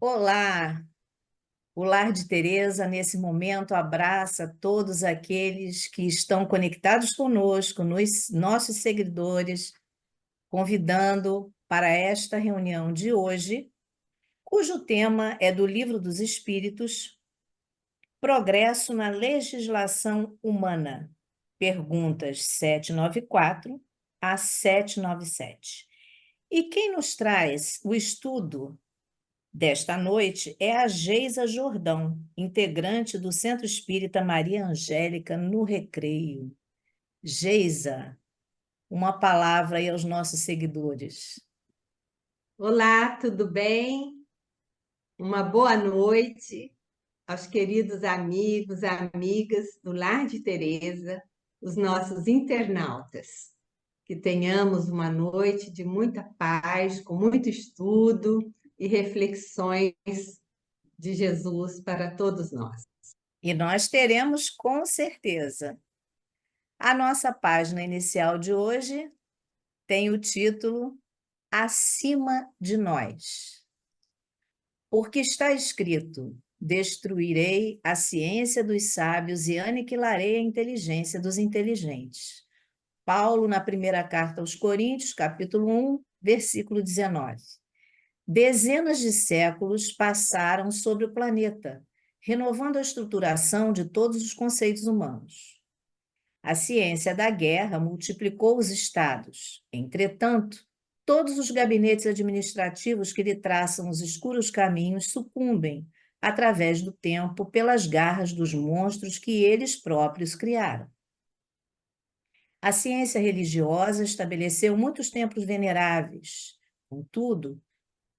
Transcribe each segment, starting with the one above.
Olá, o Lar de Teresa, nesse momento, abraça todos aqueles que estão conectados conosco, nossos seguidores, convidando para esta reunião de hoje, cujo tema é do Livro dos Espíritos, Progresso na Legislação Humana, perguntas 794 a 797. E quem nos traz o estudo desta noite é a Geisa Jordão, integrante do Centro Espírita Maria Angélica no Recreio. Geisa, uma palavra aí aos nossos seguidores. Olá, tudo bem? Uma boa noite aos queridos amigos, amigas do Lar de Teresa, os nossos internautas. Que tenhamos uma noite de muita paz, com muito estudo e reflexões de Jesus para todos nós. E nós teremos com certeza. A nossa página inicial de hoje tem o título Acima de Nós. Porque está escrito: destruirei a ciência dos sábios e aniquilarei a inteligência dos inteligentes. Paulo, na primeira carta aos Coríntios, capítulo 1, versículo 19. Dezenas de séculos passaram sobre o planeta, renovando a estruturação de todos os conceitos humanos. A ciência da guerra multiplicou os estados. Entretanto, todos os gabinetes administrativos que lhe traçam os escuros caminhos sucumbem, através do tempo, pelas garras dos monstros que eles próprios criaram. A ciência religiosa estabeleceu muitos templos veneráveis. Contudo,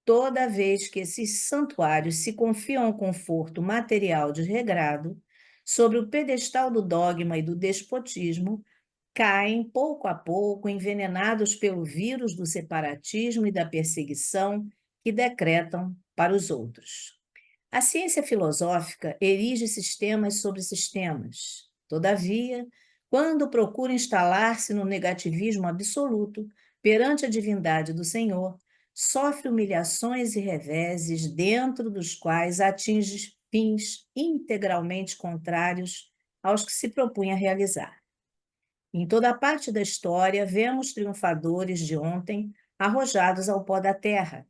toda vez que esses santuários se confiam ao conforto material desregrado, sobre o pedestal do dogma e do despotismo, caem pouco a pouco, envenenados pelo vírus do separatismo e da perseguição que decretam para os outros. A ciência filosófica erige sistemas sobre sistemas. Todavia, quando procura instalar-se no negativismo absoluto perante a divindade do Senhor, sofre humilhações e reveses dentro dos quais atinge fins integralmente contrários aos que se propunha realizar. Em toda parte da história, vemos triunfadores de ontem arrojados ao pó da terra,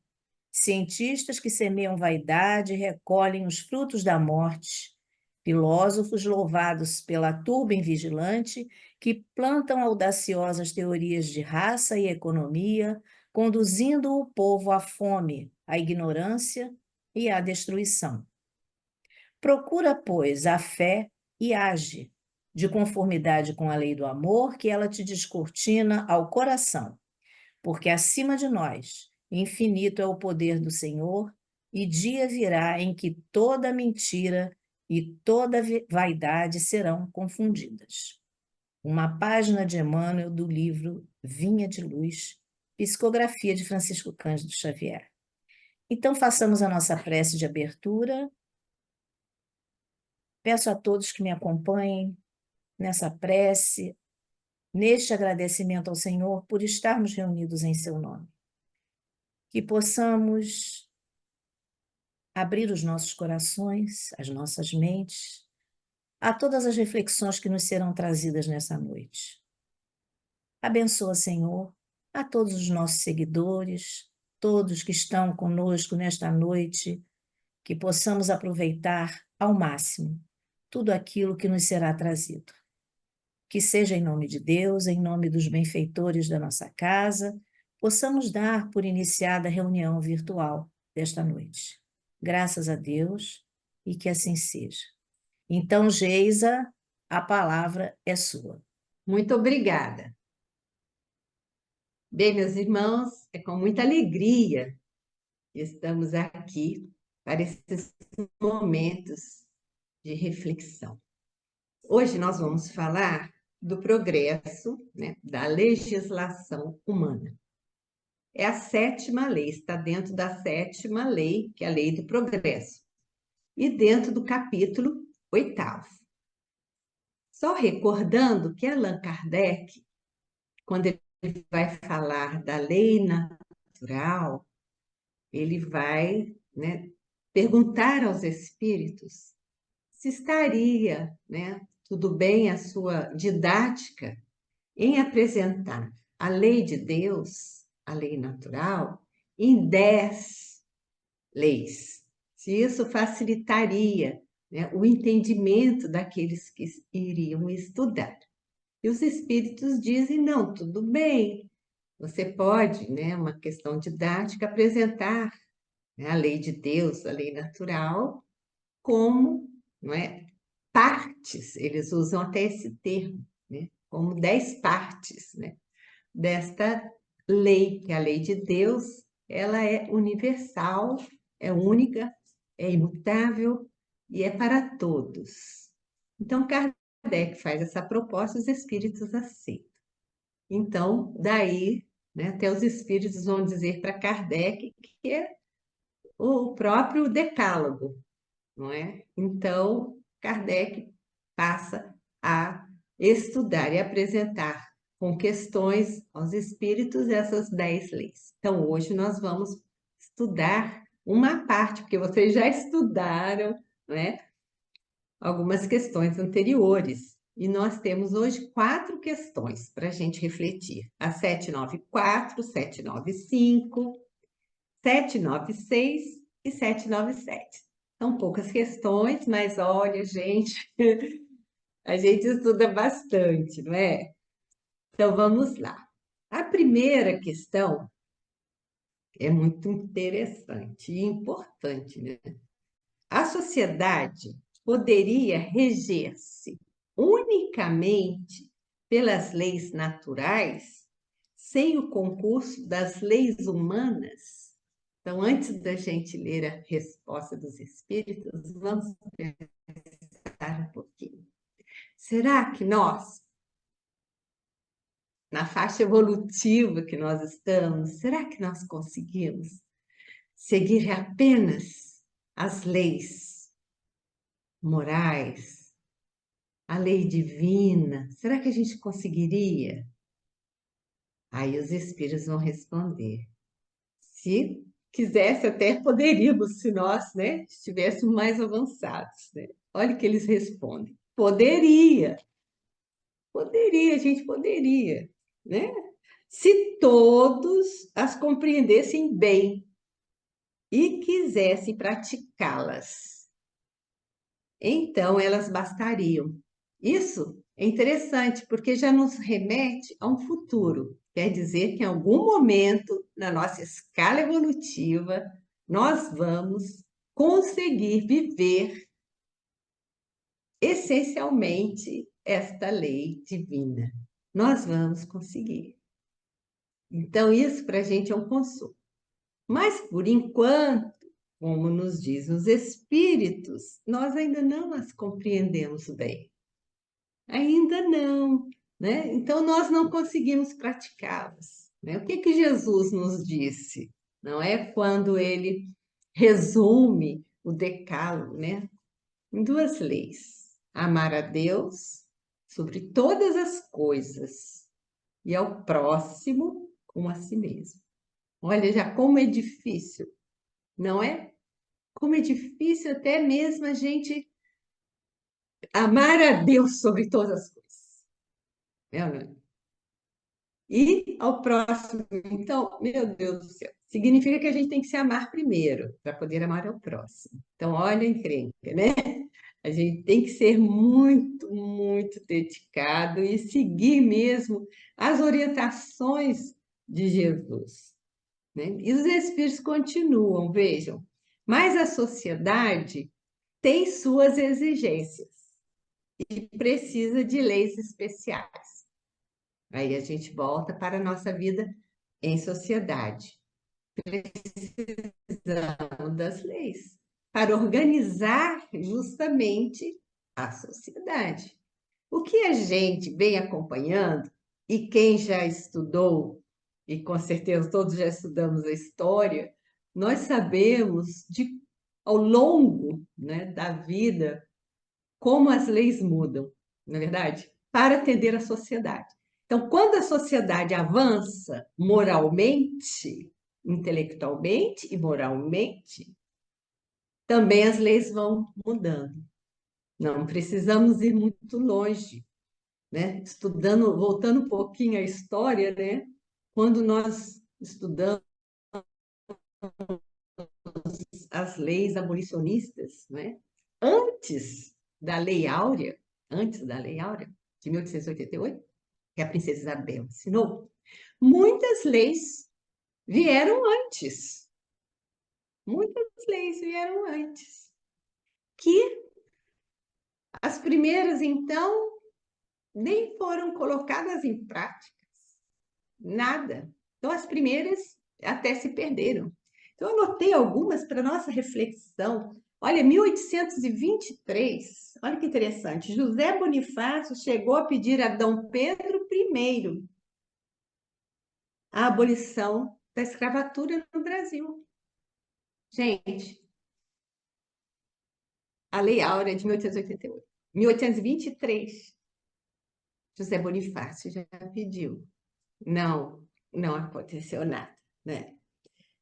cientistas que semeiam vaidade e recolhem os frutos da morte, filósofos louvados pela turba invigilante que plantam audaciosas teorias de raça e economia, conduzindo o povo à fome, à ignorância e à destruição. Procura, pois, a fé e age, de conformidade com a lei do amor que ela te descortina ao coração, porque acima de nós, infinito é o poder do Senhor, e dia virá em que toda mentira e toda vaidade serão confundidas. Uma página de Emmanuel do livro Vinha de Luz, psicografia de Francisco Cândido Xavier. Então, façamos a nossa prece de abertura. Peço a todos que me acompanhem nessa prece, neste agradecimento ao Senhor por estarmos reunidos em seu nome. Que possamos abrir os nossos corações, as nossas mentes, a todas as reflexões que nos serão trazidas nessa noite. Abençoa, Senhor, a todos os nossos seguidores, todos que estão conosco nesta noite, que possamos aproveitar ao máximo tudo aquilo que nos será trazido. Que seja em nome de Deus, em nome dos benfeitores da nossa casa, possamos dar por iniciada a reunião virtual desta noite. Graças a Deus e que assim seja. Então, Geisa, a palavra é sua. Muito obrigada. Bem, meus irmãos, é com muita alegria que estamos aqui para esses momentos de reflexão. Hoje nós vamos falar do progresso, né, da legislação humana. É a sétima lei, está dentro da sétima lei, que é a lei do progresso, e dentro do capítulo 8º. Só recordando que Allan Kardec, quando ele vai falar da lei natural, ele vai, né, perguntar aos espíritos se estaria, né, tudo bem a sua didática em apresentar a lei de Deus, a lei natural, em 10 leis. Se isso facilitaria, né, o entendimento daqueles que iriam estudar. E os espíritos dizem, não, tudo bem, você pode, né, uma questão didática, apresentar, né, a lei de Deus, a lei natural, como, não é, partes, eles usam até esse termo, né, como 10 partes, né, desta lei, que é a lei de Deus, ela é universal, é única, é imutável e é para todos. Então, Kardec faz essa proposta, os espíritos aceitam. Então, daí, né, até os espíritos vão dizer para Kardec que é o próprio decálogo, não é? Então, Kardec passa a estudar e apresentar com questões aos espíritos essas 10 leis. Então, hoje nós vamos estudar uma parte, porque vocês já estudaram, não é, algumas questões anteriores. E nós temos hoje 4 questões para a gente refletir. A 794, 795, 796 e 797. São poucas questões, mas olha, gente, a gente estuda bastante, não é? Então vamos lá. A primeira questão é muito interessante e importante, né? A sociedade poderia reger-se unicamente pelas leis naturais, sem o concurso das leis humanas? Então, antes da gente ler a resposta dos espíritos, vamos pensar um pouquinho. Será que nós, na faixa evolutiva que nós estamos, será que nós conseguimos seguir apenas as leis morais, a lei divina? Será que a gente conseguiria? Aí os espíritos vão responder. Se quisesse, até poderíamos, se nós, né, estivéssemos mais avançados, né? Olha o que eles respondem. Poderia, poderia, a gente poderia, né? Se todos as compreendessem bem e quisessem praticá-las, então elas bastariam. Isso é interessante, porque já nos remete a um futuro. Quer dizer que em algum momento, na nossa escala evolutiva, nós vamos conseguir viver essencialmente esta lei divina. Nós vamos conseguir. Então, isso para a gente é um consolo. Mas, por enquanto, como nos dizem os espíritos, nós ainda não as compreendemos bem. Ainda não, né? Então, nós não conseguimos praticá-las, né? O que que Jesus nos disse? Não é quando ele resume o decálogo, né, em 2 leis: amar a Deus sobre todas as coisas e ao próximo como a si mesmo. Olha já como é difícil, não é? Como é difícil até mesmo a gente amar a Deus sobre todas as coisas. Né? E ao próximo, então, meu Deus do céu, significa que a gente tem que se amar primeiro para poder amar ao próximo. Então, olha a encrenca, né? A gente tem que ser muito, muito dedicado e seguir mesmo as orientações de Jesus, né? E os espíritos continuam, vejam, mas a sociedade tem suas exigências e precisa de leis especiais. Aí a gente volta para a nossa vida em sociedade. Precisamos das leis para organizar justamente a sociedade. O que a gente vem acompanhando, e quem já estudou, e com certeza todos já estudamos a história, nós sabemos ao longo, né, da vida como as leis mudam, não é verdade? Para atender a sociedade. Então, quando a sociedade avança moralmente, intelectualmente e moralmente, também as leis vão mudando. Não precisamos ir muito longe, né? Estudando, voltando um pouquinho à história, né? Quando nós estudamos as leis abolicionistas, né? Antes da Lei Áurea, antes da Lei Áurea, de 1888, que a princesa Isabel assinou, muitas leis vieram antes. Muitas leis vieram antes. Que as primeiras, então, nem foram colocadas em prática. Nada. Então, as primeiras até se perderam. Então, eu anotei algumas para nossa reflexão. Olha, 1823, olha que interessante. José Bonifácio chegou a pedir a Dom Pedro I a abolição da escravatura no Brasil. Gente, a Lei Áurea de 1888. 1823, José Bonifácio já pediu. Não, não aconteceu nada, né?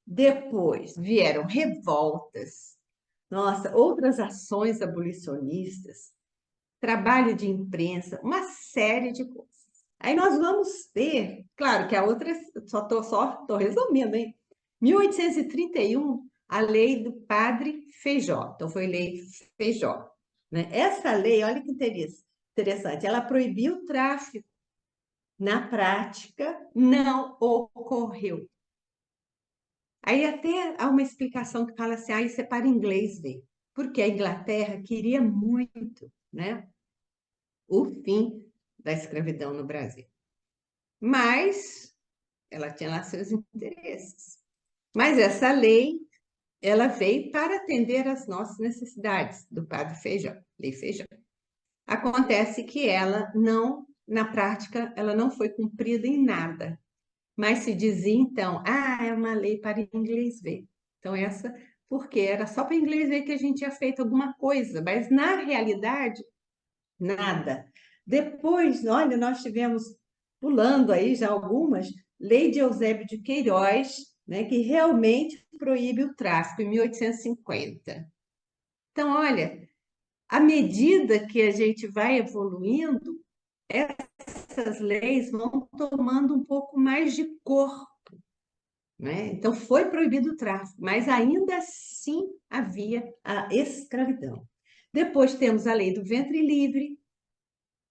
Depois vieram revoltas, nossa, outras ações abolicionistas, trabalho de imprensa, uma série de coisas. Aí nós vamos ter, claro que a outra, só tô resumindo, hein? 1831, a lei do Padre Feijó. Então foi lei Feijó, né? Essa lei, olha que interessante, ela proibiu o tráfico. Na prática, não ocorreu. Aí até há uma explicação que fala assim, isso é para inglês ver. Porque a Inglaterra queria muito, né, o fim da escravidão no Brasil. Mas ela tinha lá seus interesses. Mas essa lei, ela veio para atender às nossas necessidades, do Padre Feijão, Lei Feijão. Acontece que ela não, na prática, ela não foi cumprida em nada. Mas se dizia, então, é uma lei para inglês ver. Então, essa, porque era só para inglês ver que a gente tinha feito alguma coisa, mas na realidade, nada. Depois, olha, nós tivemos, pulando aí já algumas, Lei de Eusébio de Queiroz, né, que realmente proíbe o tráfico, em 1850. Então, olha, à medida que a gente vai evoluindo, essas leis vão tomando um pouco mais de cor, né? Então, foi proibido o tráfico, mas ainda assim havia a escravidão. Depois temos a lei do ventre livre.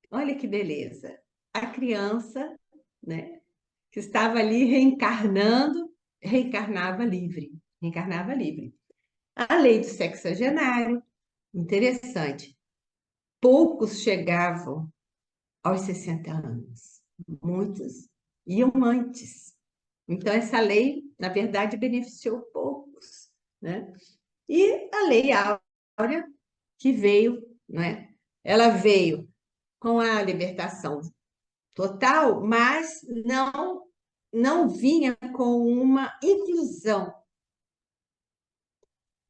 Olha que beleza. A criança, né, que estava ali reencarnando, reencarnava livre. Reencarnava livre. A lei do sexagenário, interessante. Poucos chegavam aos 60 anos. Muitos iam antes. Então, essa lei, na verdade, beneficiou poucos, né? E a Lei Áurea, que veio, né? Ela veio com a libertação total, mas não vinha com uma inclusão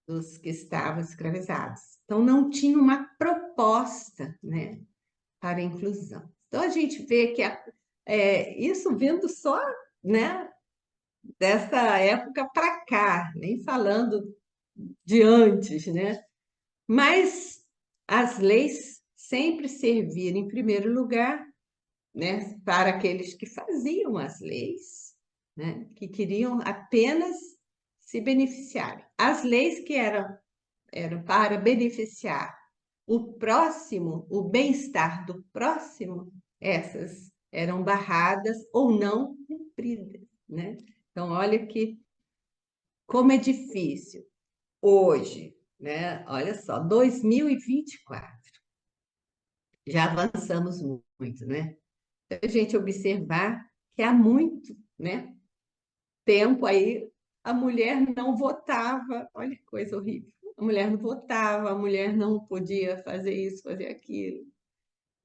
dos que estavam escravizados. Então, não tinha uma proposta, né, para a inclusão. Então, a gente vê que isso vindo só, né, dessa época para cá, nem falando de antes, né? Mas as leis sempre serviram, em primeiro lugar, né, para aqueles que faziam as leis, né, que queriam apenas se beneficiar. As leis que eram para beneficiar o próximo, o bem-estar do próximo, essas eram barradas ou não cumpridas, né? Então, olha que como é difícil hoje, né? Olha só, 2024, já avançamos muito, né? Se a gente observar que há muito, né, tempo aí a mulher não votava, olha que coisa horrível. A mulher não votava, a mulher não podia fazer isso, fazer aquilo.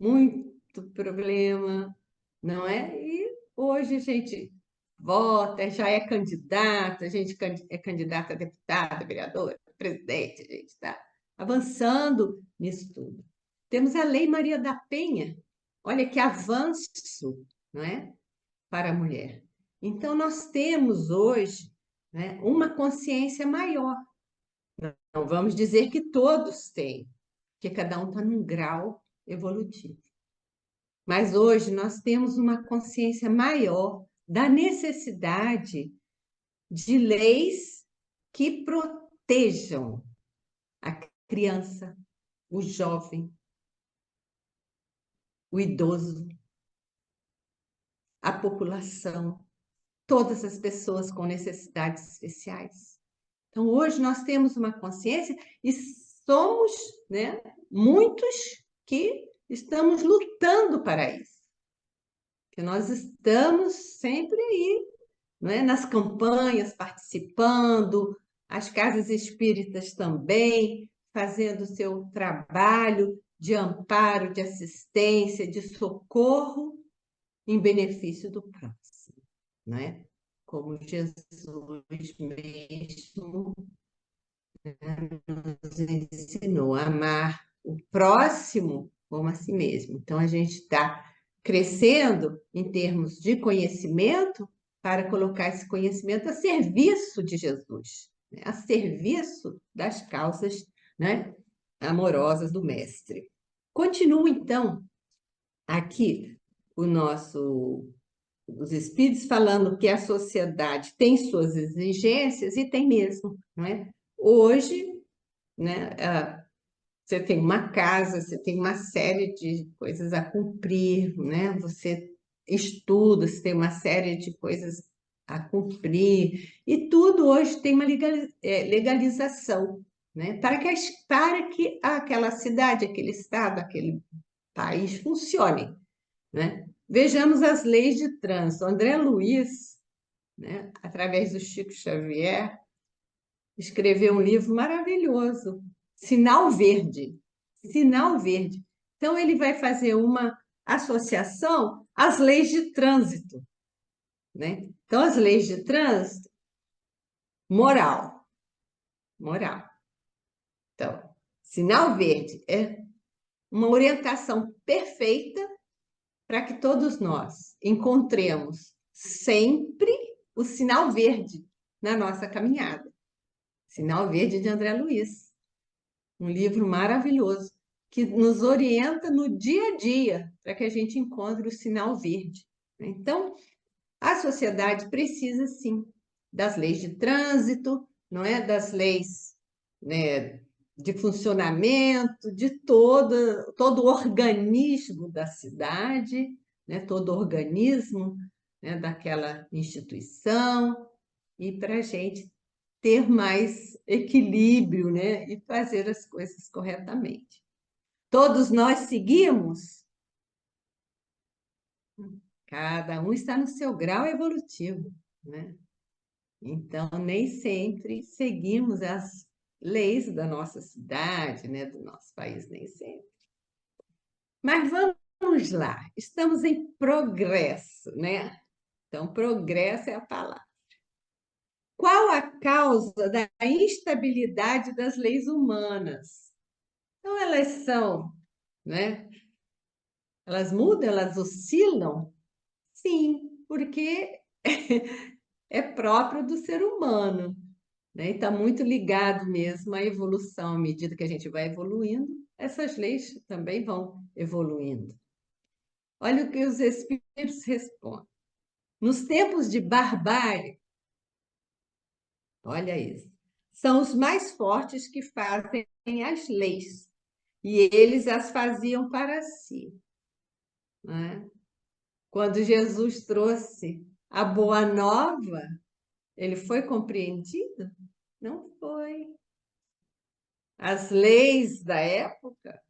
Muito problema, não é? E hoje a gente vota, já é candidata, a gente é candidata a deputada, vereadora, presidente, a gente está avançando nisso tudo. Temos a Lei Maria da Penha, olha que avanço, não é? Para a mulher. Então, nós temos hoje, né, uma consciência maior. Não vamos dizer que todos têm, porque cada um está num grau evolutivo. Mas hoje nós temos uma consciência maior da necessidade de leis que protejam a criança, o jovem, o idoso, a população, todas as pessoas com necessidades especiais. Então, hoje nós temos uma consciência e somos, né, muitos que estamos lutando para isso. Que nós estamos sempre aí, não é? Nas campanhas, participando, as casas espíritas também, fazendo o seu trabalho de amparo, de assistência, de socorro em benefício do próximo, não é? Como Jesus mesmo nos ensinou a amar o próximo como a si mesmo. Então, a gente está crescendo em termos de conhecimento para colocar esse conhecimento a serviço de Jesus, né? A serviço das causas, né, amorosas do Mestre. Continua, então, aqui o nosso os espíritos falando que a sociedade tem suas exigências, e tem mesmo, não é? Hoje, né, você tem uma casa, você tem uma série de coisas a cumprir, né? Você estuda, você tem uma série de coisas a cumprir, e tudo hoje tem uma legalização, né? Para que aquela cidade, aquele estado, aquele país funcione, né? Vejamos as leis de trânsito. André Luiz, né, através do Chico Xavier, escreveu um livro maravilhoso, Sinal Verde. Sinal Verde. Então, ele vai fazer uma associação às leis de trânsito, né? Então, as leis de trânsito, moral, moral. Então, sinal verde é uma orientação perfeita para que todos nós encontremos sempre o sinal verde na nossa caminhada. Sinal Verde de André Luiz, um livro maravilhoso que nos orienta no dia a dia para que a gente encontre o sinal verde. Então, a sociedade precisa, sim, das leis de trânsito, não é? Das leis, né, de funcionamento, de todo o organismo da cidade, né? Todo organismo, né, daquela instituição, e para a gente ter mais equilíbrio, né, e fazer as coisas corretamente. Todos nós seguimos? Cada um está no seu grau evolutivo, né? Então, nem sempre seguimos as leis da nossa cidade, né, do nosso país, nem sempre. Mas vamos lá, estamos em progresso, né? Então, progresso é a palavra. Qual a causa da instabilidade das leis humanas? Então, elas são, né? Elas mudam, elas oscilam? Sim, porque é próprio do ser humano, né? E está muito ligado mesmo à evolução. À medida que a gente vai evoluindo, essas leis também vão evoluindo. Olha o que os espíritos respondem. Nos tempos de barbárie, olha isso, são os mais fortes que fazem as leis, e eles as faziam para si, né? Quando Jesus trouxe a boa nova, ele foi compreendido? Não foi. As leis da época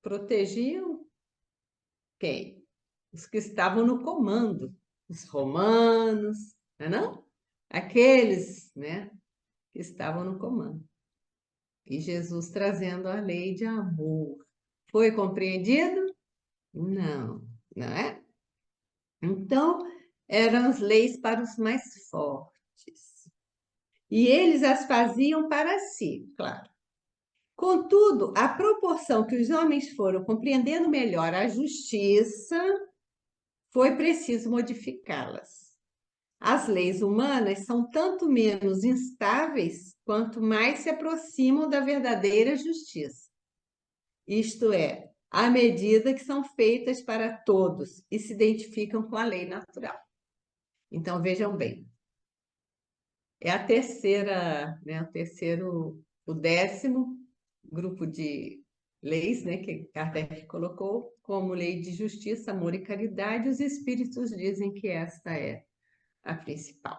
protegiam quem? Os que estavam no comando, os romanos, não é não? Aqueles, né, que estavam no comando. E Jesus trazendo a lei de amor. Foi compreendido? Não, não é? Então, eram as leis para os mais fortes. E eles as faziam para si, claro. Contudo, à proporção que os homens foram compreendendo melhor a justiça, foi preciso modificá-las. As leis humanas são tanto menos instáveis quanto mais se aproximam da verdadeira justiça. Isto é, à medida que são feitas para todos e se identificam com a lei natural. Então, vejam bem, é a terceira, né, o 10º grupo de leis, né, que Kardec colocou como lei de justiça, amor e caridade. Os espíritos dizem que esta é a principal.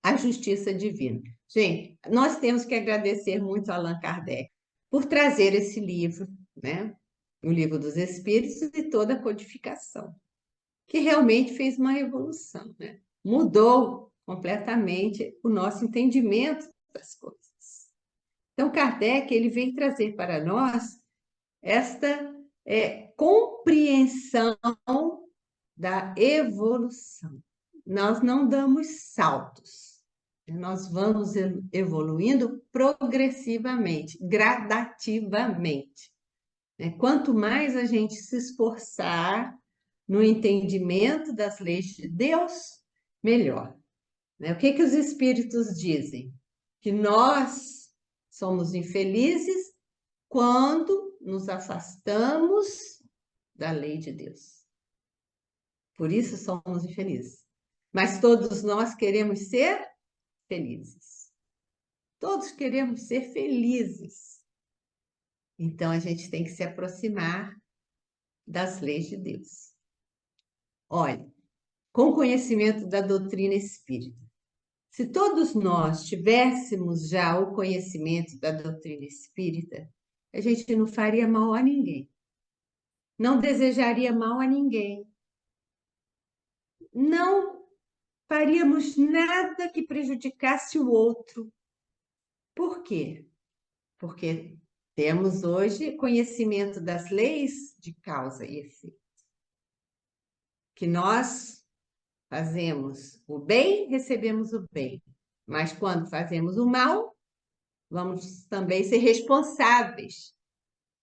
A justiça divina. Gente, nós temos que agradecer muito a Allan Kardec por trazer esse livro, né? O Livro dos Espíritos e toda a codificação, que realmente fez uma revolução, né? Mudou completamente o nosso entendimento das coisas. Então, Kardec, ele veio trazer para nós esta compreensão da evolução. Nós não damos saltos, nós vamos evoluindo progressivamente, gradativamente. Quanto mais a gente se esforçar no entendimento das leis de Deus, melhor. O que que os espíritos dizem? Que nós somos infelizes quando nos afastamos da lei de Deus. Por isso somos infelizes. Mas todos nós queremos ser felizes. Todos queremos ser felizes. Então a gente tem que se aproximar das leis de Deus. Olha, com conhecimento da doutrina espírita. Se todos nós tivéssemos já o conhecimento da doutrina espírita, a gente não faria mal a ninguém. Não desejaria mal a ninguém. Não faríamos nada que prejudicasse o outro. Por quê? Porque temos hoje conhecimento das leis de causa e efeito. Que nós fazemos o bem, recebemos o bem. Mas quando fazemos o mal, vamos também ser responsáveis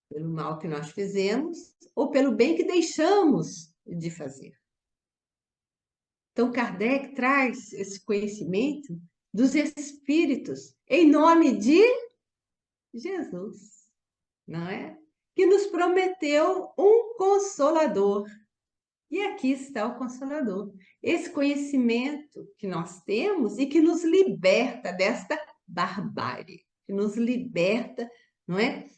pelo mal que nós fizemos ou pelo bem que deixamos de fazer. Então, Kardec traz esse conhecimento dos espíritos em nome de Jesus, não é? Que nos prometeu um consolador. E aqui está o Consolador. Esse conhecimento que nós temos e que nos liberta desta barbárie, que nos liberta, não é?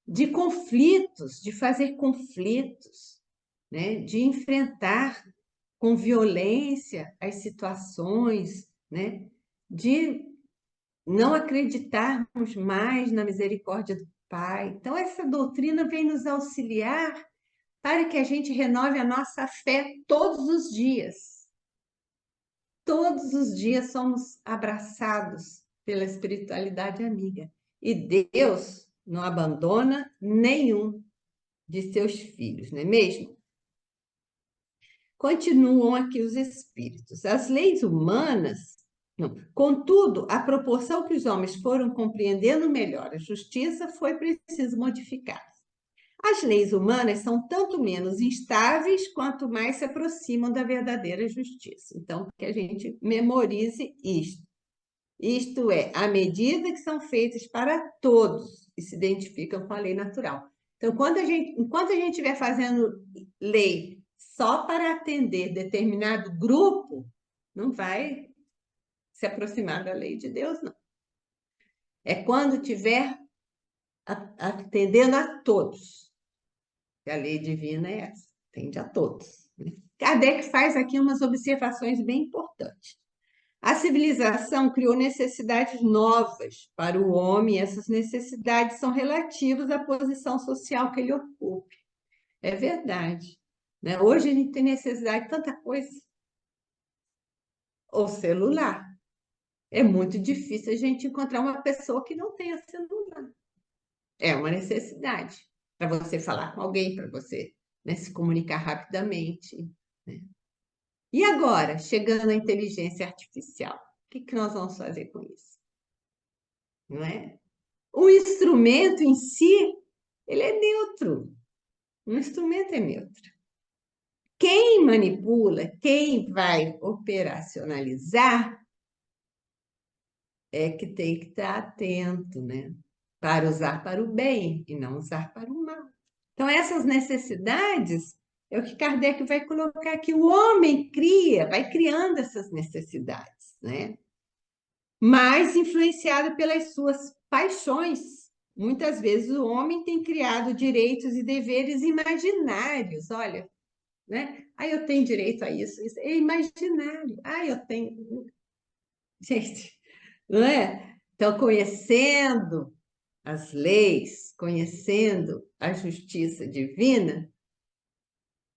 De conflitos, de fazer conflitos, né? De enfrentar com violência as situações, né? De não acreditarmos mais na misericórdia do Pai. Então, essa doutrina vem nos auxiliar para que a gente renove a nossa fé todos os dias. Todos os dias somos abraçados pela espiritualidade amiga. E Deus não abandona nenhum de seus filhos, não é mesmo? Continuam aqui os espíritos. As leis humanas, não. Contudo, à proporção que os homens foram compreendendo melhor a justiça, foi preciso modificar. As leis humanas são tanto menos instáveis quanto mais se aproximam da verdadeira justiça. Então, que a gente memorize isto. Isto é, à medida que são feitas para todos e se identificam com a lei natural. Então, enquanto a gente estiver fazendo lei só para atender determinado grupo, não vai se aproximar da lei de Deus, não. É quando estiver atendendo a todos. A lei divina é essa, atende a todos. Kardec faz aqui umas observações bem importantes. A civilização criou necessidades novas para o homem, e essas necessidades são relativas à posição social que ele ocupe. É verdade. Né? Hoje a gente tem necessidade de tanta coisa. O celular. É muito difícil a gente encontrar uma pessoa que não tenha celular. É uma necessidade para você falar com alguém, para você, né, se comunicar rapidamente. Né? E agora, chegando à inteligência artificial, o que nós vamos fazer com isso? Não é? O instrumento em si, ele é neutro. Um instrumento é neutro. quem manipula, quem vai operacionalizar, é que tem que estar atento, né? Para usar para o bem e não usar para o mal. Então, essas necessidades é o que Kardec vai colocar aqui. O homem cria, vai criando essas necessidades, né? Mas influenciado pelas suas paixões. Muitas vezes o homem tem criado direitos e deveres imaginários. Olha, né? Ah, eu tenho direito a isso é imaginário. Ah, eu tenho. Gente, não é? Então, conhecendo as leis, conhecendo a justiça divina,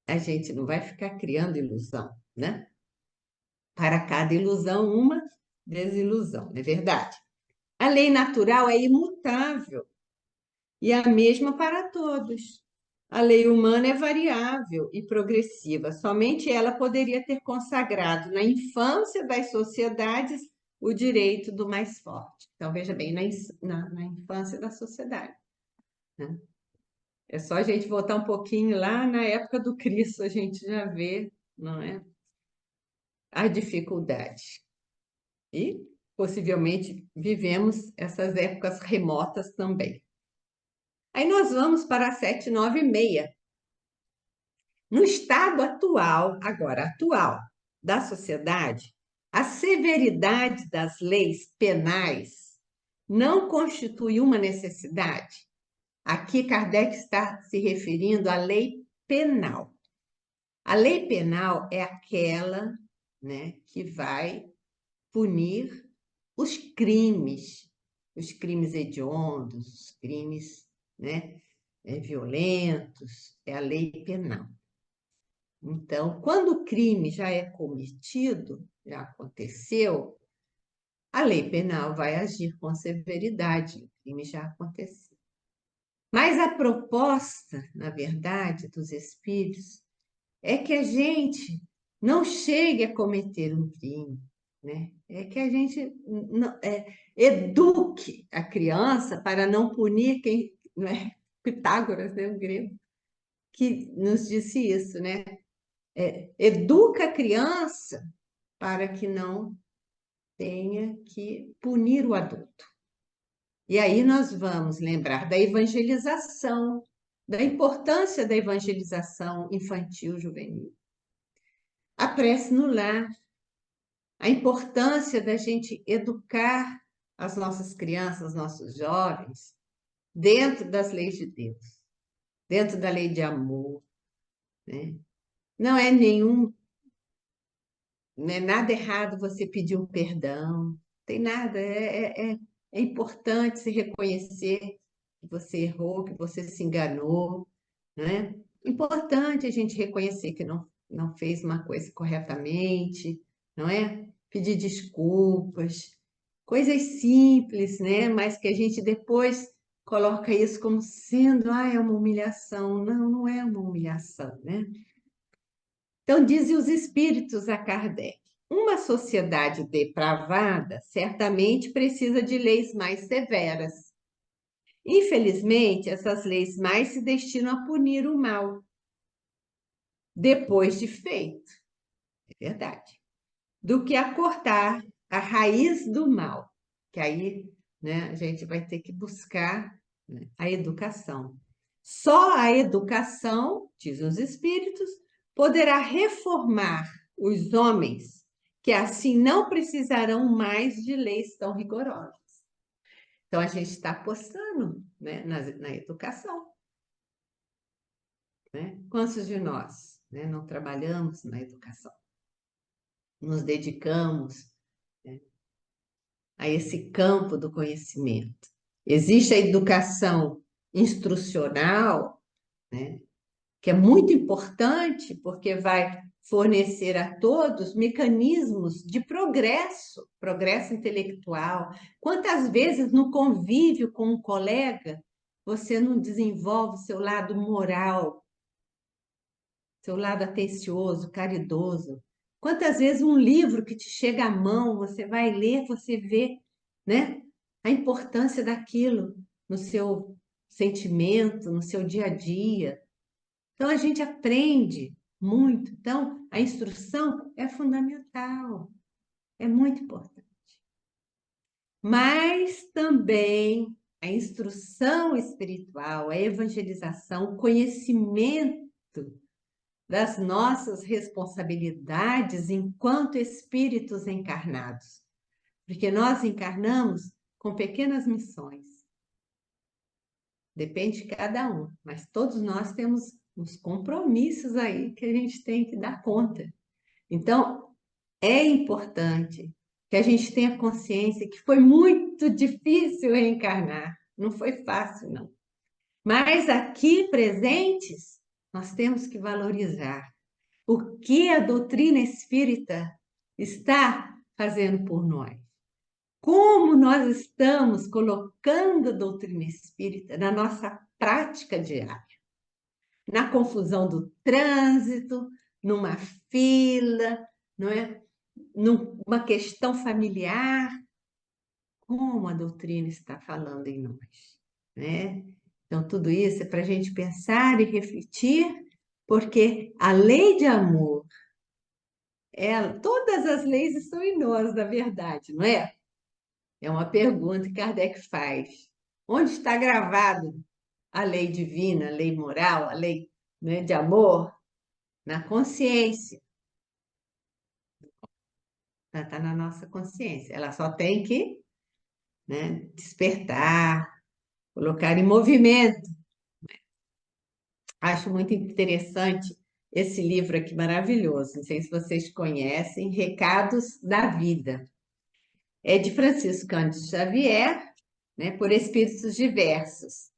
a gente não vai ficar criando ilusão, né? Para cada ilusão, uma desilusão, não é verdade? A lei natural é imutável e a mesma para todos. A lei humana é variável e progressiva. Somente ela poderia ter consagrado na infância das sociedades o direito do mais forte. Então, veja bem, na infância da sociedade, né? É só a gente voltar um pouquinho lá na época do Cristo, a gente já vê, não é? A dificuldade. E possivelmente vivemos essas épocas remotas também. Aí nós vamos para a 796. No estado atual, agora atual, da sociedade, a severidade das leis penais não constitui uma necessidade. Aqui Kardec está se referindo à lei penal. A lei penal é aquela, né, que vai punir os crimes hediondos, os crimes, né, violentos, é a lei penal. Então, quando o crime já é cometido, já aconteceu, a lei penal vai agir com severidade, o crime já aconteceu. Mas a proposta, na verdade, dos espíritos é que a gente não chegue a cometer um crime, né? É que a gente eduque a criança para não punir quem, não é? Pitágoras, né, o grego, que nos disse isso, né? Educa a criança para que não tenha que punir o adulto. E aí nós vamos lembrar da evangelização, da importância da evangelização infantil juvenil. A prece no lar, a importância da gente educar as nossas crianças, nossos jovens, dentro das leis de Deus, dentro da lei de amor, né? Não é não é nada errado você pedir um perdão, tem nada, é importante se reconhecer que você errou, que você se enganou, né? Importante a gente reconhecer que não fez uma coisa corretamente, não é? Pedir desculpas, coisas simples, né? Mas que a gente depois coloca isso como sendo, é uma humilhação. Não, não é uma humilhação, né? Então, dizem os espíritos a Kardec, uma sociedade depravada certamente precisa de leis mais severas. Infelizmente, essas leis mais se destinam a punir o mal depois de feito, é verdade, do que a cortar a raiz do mal, que aí, né, a gente vai ter que buscar, né, a educação. Só a educação, diz os espíritos, poderá reformar os homens, que assim não precisarão mais de leis tão rigorosas. Então, a gente está apostando, né, na educação, né? Quantos de nós, né, não trabalhamos na educação? Nos dedicamos, né, a esse campo do conhecimento. Existe a educação instrucional, né, que é muito importante, porque vai fornecer a todos mecanismos de progresso, progresso intelectual. Quantas vezes no convívio com um colega você não desenvolve seu lado moral, seu lado atencioso, caridoso? Quantas vezes um livro que te chega à mão, você vai ler, você vê, né, a importância daquilo no seu sentimento, no seu dia a dia. Então a gente aprende, muito. Então, a instrução é fundamental, é muito importante. Mas também a instrução espiritual, a evangelização, o conhecimento das nossas responsabilidades enquanto espíritos encarnados. Porque nós encarnamos com pequenas missões. Depende de cada um, mas todos nós temos uns compromissos aí que a gente tem que dar conta. Então, é importante que a gente tenha consciência que foi muito difícil reencarnar. Não foi fácil, não. Mas aqui presentes, nós temos que valorizar o que a doutrina espírita está fazendo por nós. Como nós estamos colocando a doutrina espírita na nossa prática diária, na confusão do trânsito, numa fila, não é? Numa questão familiar, como a doutrina está falando em nós, né? Então, tudo isso é para a gente pensar e refletir, porque a lei de amor, todas as leis estão em nós, na verdade, não é? É uma pergunta que Kardec faz. Onde está gravado a lei divina, a lei moral, a lei, né, de amor? Na consciência. Está na nossa consciência. Ela só tem que, né, despertar, colocar em movimento. Acho muito interessante esse livro aqui maravilhoso. Não sei se vocês conhecem, Recados da Vida. É de Francisco Cândido Xavier, né, por espíritos diversos.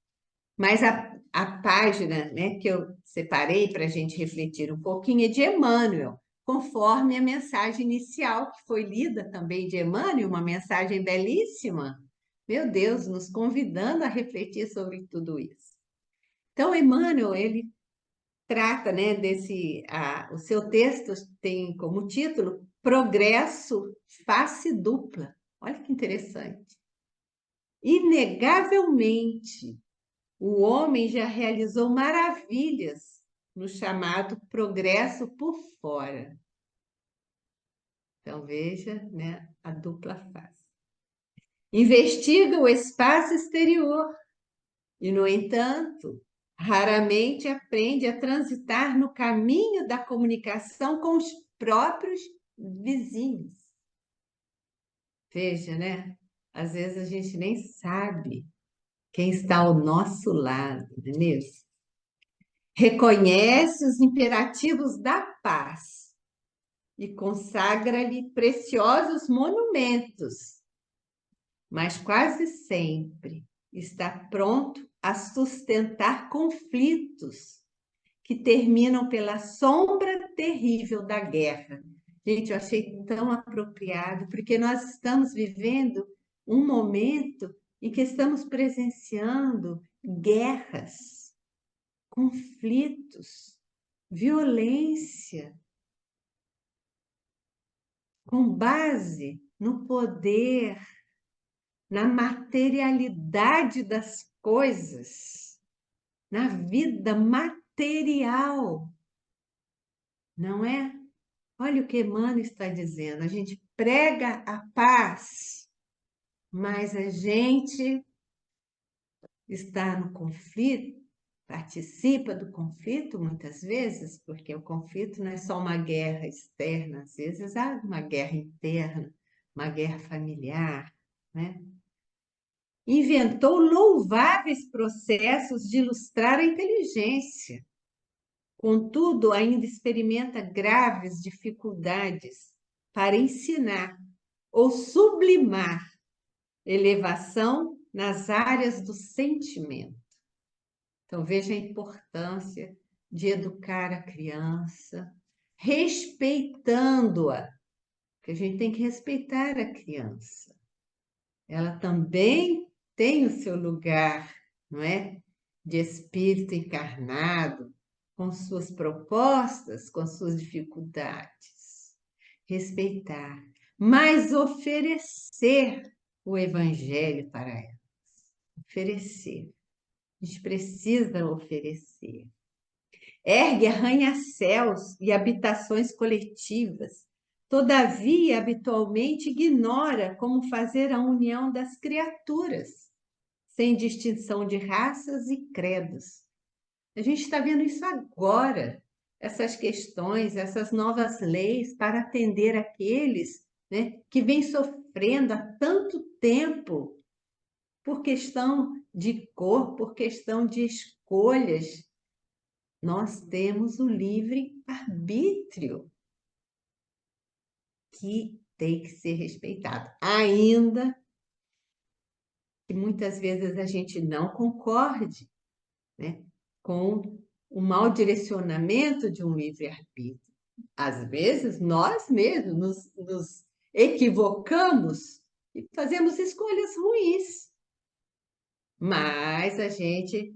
Mas a página, né, que eu separei para a gente refletir um pouquinho é de Emmanuel, conforme a mensagem inicial, que foi lida também de Emmanuel, uma mensagem belíssima. Meu Deus, nos convidando a refletir sobre tudo isso. Então, Emmanuel, ele trata, né, o seu texto tem como título Progresso Face Dupla. Olha que interessante. Inegavelmente, o homem já realizou maravilhas no chamado progresso por fora. Então, veja, né, a dupla face. Investiga o espaço exterior e, no entanto, raramente aprende a transitar no caminho da comunicação com os próprios vizinhos. Veja, né? Às vezes a gente nem sabe quem está ao nosso lado, não é mesmo? Reconhece os imperativos da paz e consagra-lhe preciosos monumentos, mas quase sempre está pronto a sustentar conflitos que terminam pela sombra terrível da guerra. Gente, eu achei tão apropriado, porque nós estamos vivendo um momento em que estamos presenciando guerras, conflitos, violência, com base no poder, na materialidade das coisas, na vida material, não é? Olha o que Emmanuel está dizendo. A gente prega a paz, mas a gente está no conflito, participa do conflito muitas vezes, porque o conflito não é só uma guerra externa, às vezes há uma guerra interna, uma guerra familiar, né? Inventou louváveis processos de ilustrar a inteligência. Contudo, ainda experimenta graves dificuldades para ensinar ou sublimar elevação nas áreas do sentimento. Então, veja a importância de educar a criança, respeitando-a, porque a gente tem que respeitar a criança. Ela também tem o seu lugar, não é? De espírito encarnado, com suas propostas, com suas dificuldades. Respeitar, mas oferecer o evangelho para elas. Oferecer. A gente precisa oferecer. ergue arranha-céus e habitações coletivas. Todavia, habitualmente ignora como fazer a união das criaturas, sem distinção de raças e credos. A gente está vendo isso agora, essas questões, essas novas leis para atender aqueles, né, que vêm sofrendo há tanto tempo por questão de cor, por questão de escolhas. Nós temos o livre-arbítrio que tem que ser respeitado, ainda que muitas vezes a gente não concorde, né, com o mau direcionamento de um livre-arbítrio. Às vezes, nós mesmos nos equivocamos e fazemos escolhas ruins, mas a gente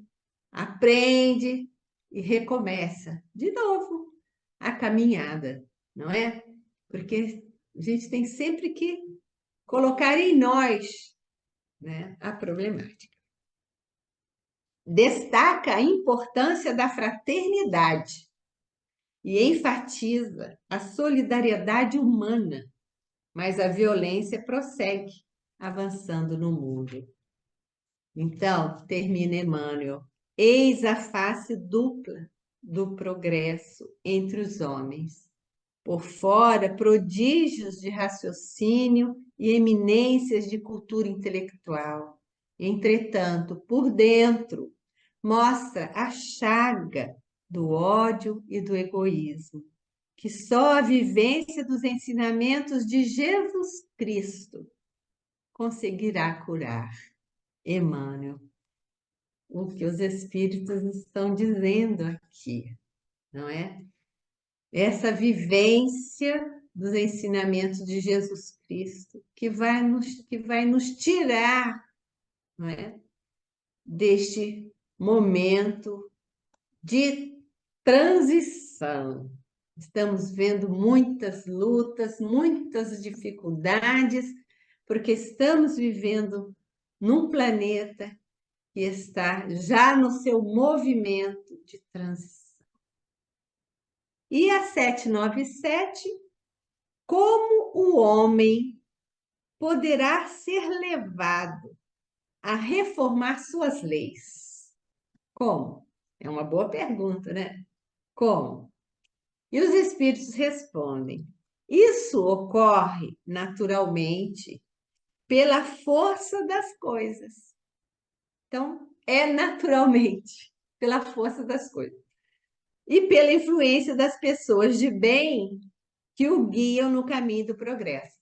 aprende e recomeça de novo a caminhada, não é? Porque a gente tem sempre que colocar em nós, né, a problemática. Destaca a importância da fraternidade e enfatiza a solidariedade humana, mas a violência prossegue avançando no mundo. Então, termina Emmanuel, eis a face dupla do progresso entre os homens. Por fora, prodígios de raciocínio e eminências de cultura intelectual. Entretanto, por dentro, mostra a chaga do ódio e do egoísmo, que só a vivência dos ensinamentos de Jesus Cristo conseguirá curar. Emmanuel, o que os espíritos estão dizendo aqui, não é? Essa vivência dos ensinamentos de Jesus Cristo que vai nos tirar, não é, deste momento de transição. Estamos vendo muitas lutas, muitas dificuldades, porque estamos vivendo num planeta que está já no seu movimento de transição. E a 797, como o homem poderá ser levado a reformar suas leis? Como? É uma boa pergunta, né? Como? E os espíritos respondem: isso ocorre naturalmente pela força das coisas. Então, é naturalmente pela força das coisas. E pela influência das pessoas de bem que o guiam no caminho do progresso.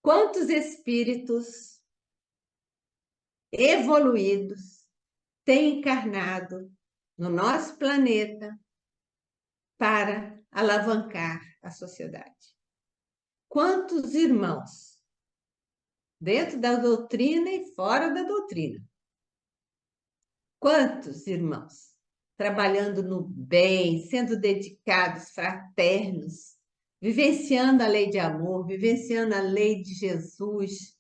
Quantos espíritos evoluídos têm encarnado no nosso planeta para alavancar a sociedade? Quantos irmãos, dentro da doutrina e fora da doutrina? Quantos irmãos trabalhando no bem, sendo dedicados, fraternos, vivenciando a lei de amor, vivenciando a lei de Jesus,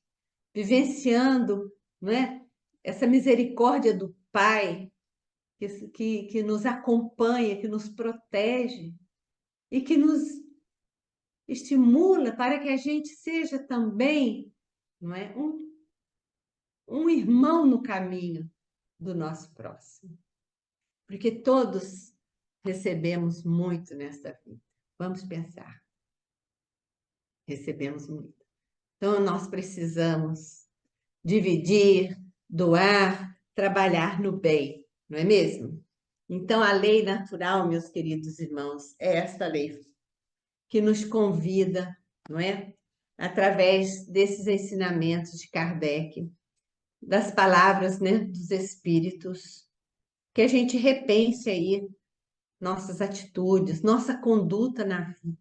vivenciando, não é, essa misericórdia do Pai que nos acompanha, que nos protege e que nos estimula para que a gente seja também, não é, um irmão no caminho do nosso próximo. Porque todos recebemos muito nesta vida. Vamos pensar. Recebemos muito. Então, nós precisamos dividir, doar, trabalhar no bem, não é mesmo? Então, a lei natural, meus queridos irmãos, é esta lei que nos convida, não é? Através desses ensinamentos de Kardec, das palavras, né, dos espíritos, que a gente repense aí nossas atitudes, nossa conduta na vida.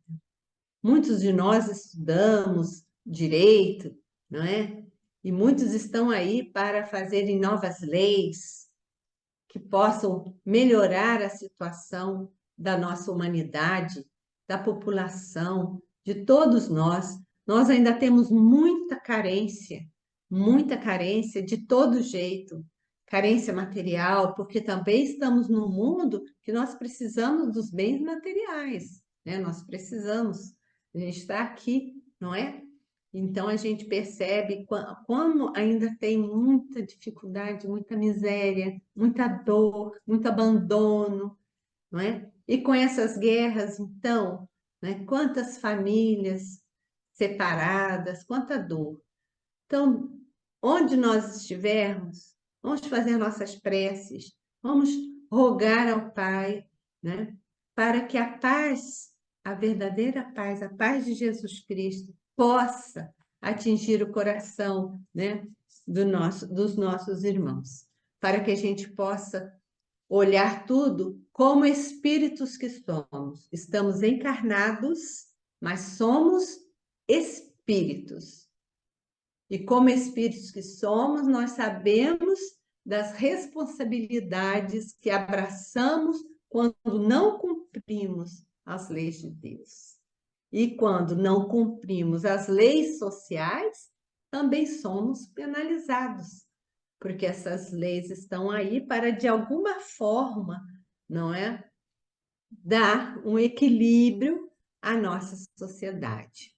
Muitos de nós estudamos direito, não é? E muitos estão aí para fazerem novas leis que possam melhorar a situação da nossa humanidade, da população, de todos nós. Nós ainda temos muita carência de todo jeito. carência material, porque também estamos num mundo que nós precisamos dos bens materiais, né? Nós precisamos, a gente está aqui, não é? Então a gente percebe como ainda tem muita dificuldade, muita miséria, muita dor, muito abandono, não é? E com essas guerras, então, né, quantas famílias separadas, quanta dor. Então, onde nós estivermos, vamos fazer nossas preces, vamos rogar ao Pai, né, para que a paz, a verdadeira paz, a paz de Jesus Cristo, possa atingir o coração, né, dos nossos irmãos, para que a gente possa olhar tudo como espíritos que somos. Estamos encarnados, mas somos espíritos. E como espíritos que somos, nós sabemos das responsabilidades que abraçamos quando não cumprimos as leis de Deus. E quando não cumprimos as leis sociais, também somos penalizados, porque essas leis estão aí para, de alguma forma, não é, dar um equilíbrio à nossa sociedade.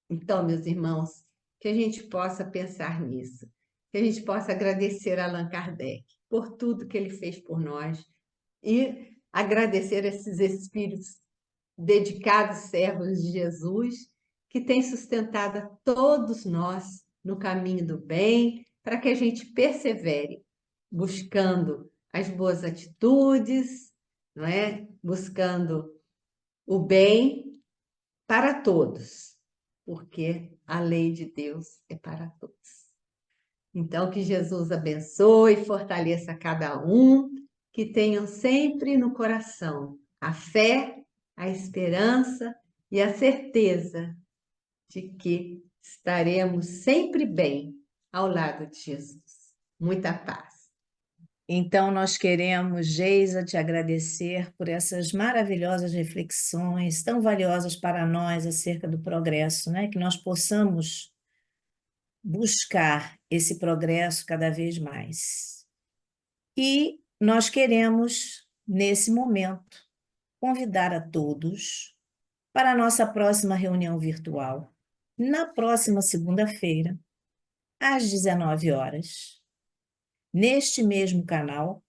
Então, meus irmãos, que a gente possa pensar nisso, que a gente possa agradecer a Allan Kardec por tudo que ele fez por nós e agradecer esses espíritos dedicados servos de Jesus que têm sustentado a todos nós no caminho do bem, para que a gente persevere buscando as boas atitudes, não é? Buscando o bem para todos, porque a lei de Deus é para todos. Então, que Jesus abençoe e fortaleça cada um, que tenham sempre no coração a fé, a esperança e a certeza de que estaremos sempre bem ao lado de Jesus. Muita paz. Então, nós queremos, Geisa, te agradecer por essas maravilhosas reflexões, tão valiosas para nós acerca do progresso, né? Que nós possamos buscar esse progresso cada vez mais. E nós queremos, nesse momento, convidar a todos para a nossa próxima reunião virtual, na próxima segunda-feira, às 19 horas, neste mesmo canal.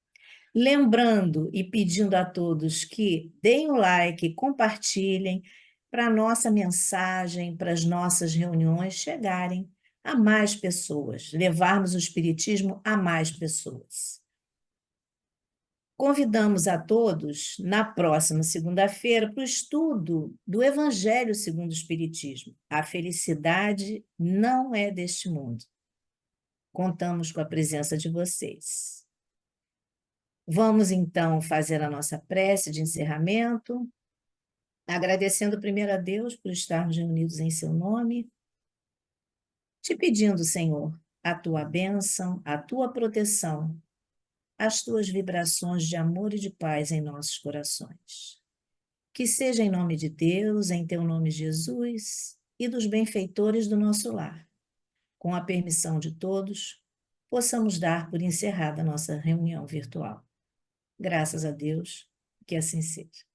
Lembrando e pedindo a todos que deem o like, compartilhem, para a nossa mensagem, para as nossas reuniões chegarem a mais pessoas, levarmos o Espiritismo a mais pessoas. Convidamos a todos, na próxima segunda-feira, para o estudo do Evangelho segundo o Espiritismo. A felicidade não é deste mundo. Contamos com a presença de vocês. Vamos, então, fazer a nossa prece de encerramento, agradecendo primeiro a Deus por estarmos reunidos em seu nome, te pedindo, Senhor, a tua bênção, a tua proteção, as tuas vibrações de amor e de paz em nossos corações. Que seja em nome de Deus, em teu nome, Jesus, e dos benfeitores do nosso lar. Com a permissão de todos, possamos dar por encerrada a nossa reunião virtual. Graças a Deus, que assim seja.